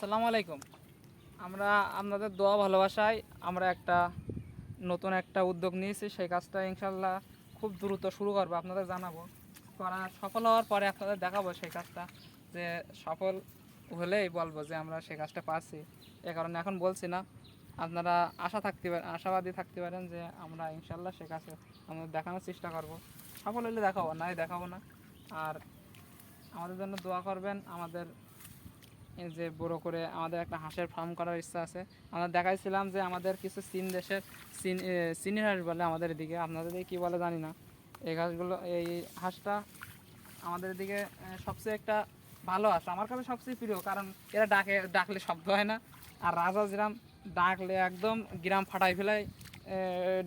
আসসালামু আলাইকুম। আমরা আপনাদের দোয়া ভালোবাসায় আমরা নতুন একটা উদ্যোগ নিয়েছি। সেই কাজটা ইনশাল্লাহ খুব দ্রুত শুরু করবো, আপনাদের জানাবো। সফল হওয়ার পরে আপনাদের দেখাবো সেই কাজটা, যে সফল হলেই বলবো যে আমরা সেই কাজটা পাচ্ছি। এ কারণে এখন বলছি না, আপনারা আশাবাদী থাকতে পারেন যে আমরা ইনশাল্লাহ সে কাজে আমাদের দেখানোর চেষ্টা করব। সফল হলে দেখাবো, নাই দেখাবো না। আর আমাদের জন্য দোয়া করবেন। আমাদের এই যে বড় করে আমাদের একটা হাঁসের ফার্ম করার ইচ্ছা আছে। আমরা দেখাইছিলাম যে আমাদের কিছু চীনি হাঁস বলে আমাদের এদিকে, আপনাদের এদিকে কী বলে জানি না। এই হাঁসটা আমাদের এদিকে সবচেয়ে একটা ভালো হাঁস, আমার কাছে সবচেয়ে প্রিয়। কারণ এরা ডাকলে শব্দ হয় না, আর রাজা যেরাম ডাকলে একদম গ্রাম ফাটাই ফেলায়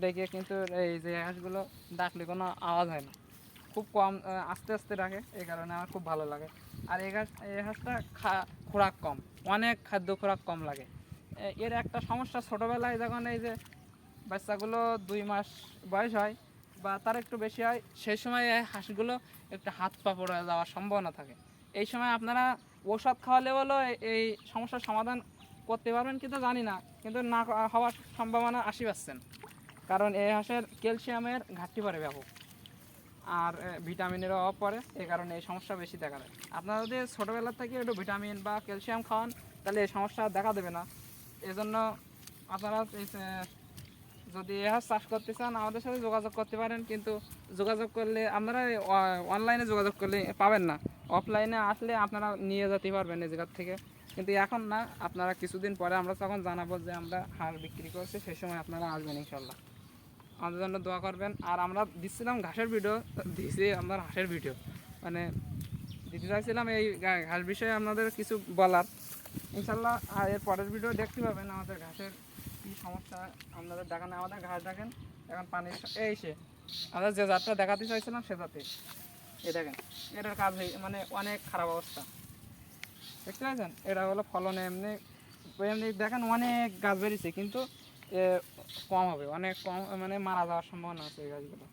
ডেকে, কিন্তু এই যে হাঁসগুলো ডাকলে কোনো আওয়াজ হয় না, খুব কম আস্তে আস্তে ডাকে। এই কারণে আমার খুব ভালো লাগে। আর এই হাঁসটা খোরাক কম, অনেক খাদ্য খোরাক কম লাগে। এর একটা সমস্যা, ছোটোবেলায় যখন এই যে বাচ্চাগুলো 2 মাস বয়স হয় বা তার একটু বেশি হয়, সেই সময় এই হাঁসগুলো একটু হাত পা পড়ে যাওয়ার সম্ভাবনা থাকে। এই সময় আপনারা ওষুধ খাওয়ালে বলো এই সমস্যার সমাধান করতে পারবেন, কিন্তু জানি না, কিন্তু না হওয়ার সম্ভাবনা 80%। কারণ এই হাঁসের ক্যালসিয়ামের ঘাটতি পড়ে ব্যাপক, আর ভিটামিনেরও অভাব পড়ে। এই কারণে এই সমস্যা বেশি দেখা দেয়। আপনারা যদি ছোটোবেলার থেকে একটু ভিটামিন বা ক্যালসিয়াম খাওয়ান, তাহলে এই সমস্যা দেখা দেবে না। এজন্য আপনারা যদি এ হাঁস চাষ করতে চান, আমাদের সাথে যোগাযোগ করতে পারেন। কিন্তু যোগাযোগ করলে আপনারা অনলাইনে যোগাযোগ করলে পাবেন না, অফলাইনে আসলে আপনারা নিয়ে যেতে পারবেন এই জায়গার থেকে। কিন্তু এখন না, আপনারা কিছুদিন পরে আমরা তখন জানাবো যে আমরা হাঁস বিক্রি করছি, সেই সময় আপনারা আসবেন ইনশাল্লাহ। আমাদের জন্য দোয়া করবেন। আর আমরা দিচ্ছিলাম ঘাসের ভিডিও, দিয়েছি আপনার হাঁসের ভিডিও, মানে দিতে চাইছিলাম এই ঘাস বিষয়ে আপনাদের কিছু বলার। ইনশাল্লাহ আর এর পরের ভিডিও দেখতে পাবেন আমাদের ঘাসের কী সমস্যা আপনাদের দেখানো। আমাদের ঘাস দেখেন এখন পানির সে আমরা যে জাতটা দেখাতে চাইছিলাম সে জাতে এই দেখেন, এটার কাজ মানে অনেক খারাপ অবস্থা, দেখতে পাচ্ছেন। এটা হলো ফলনে এমনি এমনি দেখেন অনেক গাছ বেরিয়েছে, কিন্তু কম হবে, অনেক কম, মানে মারা যাওয়ার সম্ভাবনা আছে এই গাছগুলো।